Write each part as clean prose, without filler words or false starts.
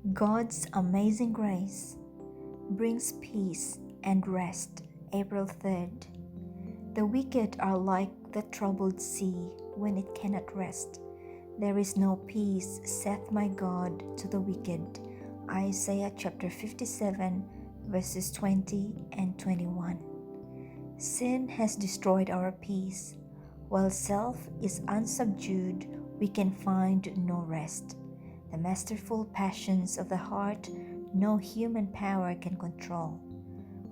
God's amazing grace brings peace and rest. April 3rd. The wicked are like the troubled sea when it cannot rest. There is no peace, saith my God, to the wicked. Isaiah chapter 57, verses 20 and 21. Sin has destroyed our peace. While self is unsubdued, we can find no rest. The masterful passions of the heart no human power can control.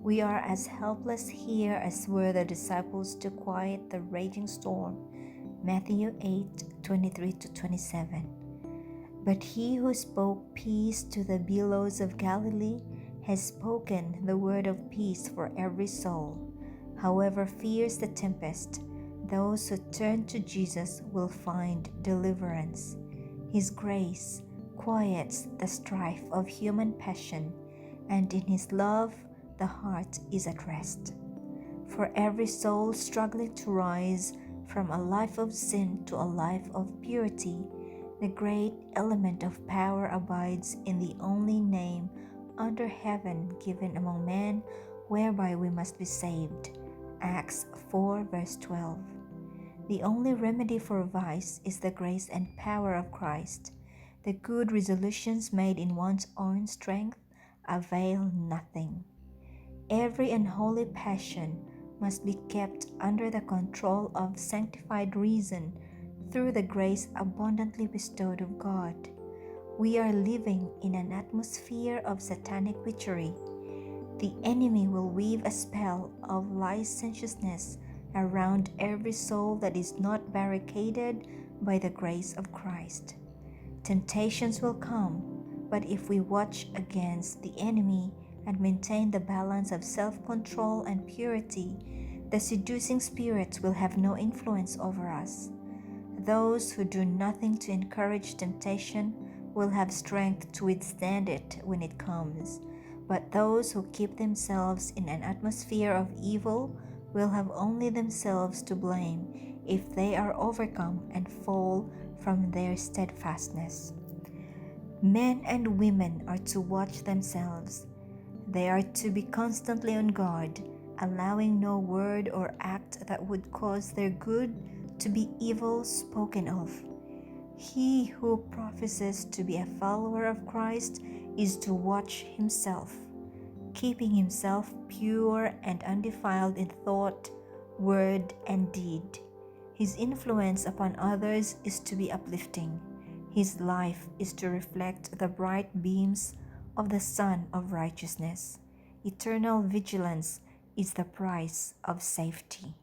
We are as helpless here as were the disciples to quiet the raging storm. Matthew 8:23-27. But he who spoke peace to the billows of Galilee has spoken the word of peace for every soul. However fierce the tempest, those who turn to Jesus will find deliverance. His grace quiets the strife of human passion, and in His love the heart is at rest. For every soul struggling to rise from a life of sin to a life of purity, the great element of power abides in the only name under heaven given among men whereby we must be saved. Acts 4 verse 12. The only remedy for vice is the grace and power of Christ. The good resolutions made in one's own strength avail nothing. Every unholy passion must be kept under the control of sanctified reason through the grace abundantly bestowed of God. We are living in an atmosphere of satanic witchery. The enemy will weave a spell of licentiousness around every soul that is not barricaded by the grace of Christ. Temptations will come, but if we watch against the enemy and maintain the balance of self-control and purity, the seducing spirits will have no influence over us. Those who do nothing to encourage temptation will have strength to withstand it when it comes, but those who keep themselves in an atmosphere of evil will have only themselves to blame if they are overcome and fall from their steadfastness. Men and women are to watch themselves. They are to be constantly on guard, allowing no word or act that would cause their good to be evil spoken of. He who professes to be a follower of Christ is to watch himself, keeping himself pure and undefiled in thought, word, and deed. His influence upon others is to be uplifting. His life is to reflect the bright beams of the Sun of Righteousness. Eternal vigilance is the price of safety.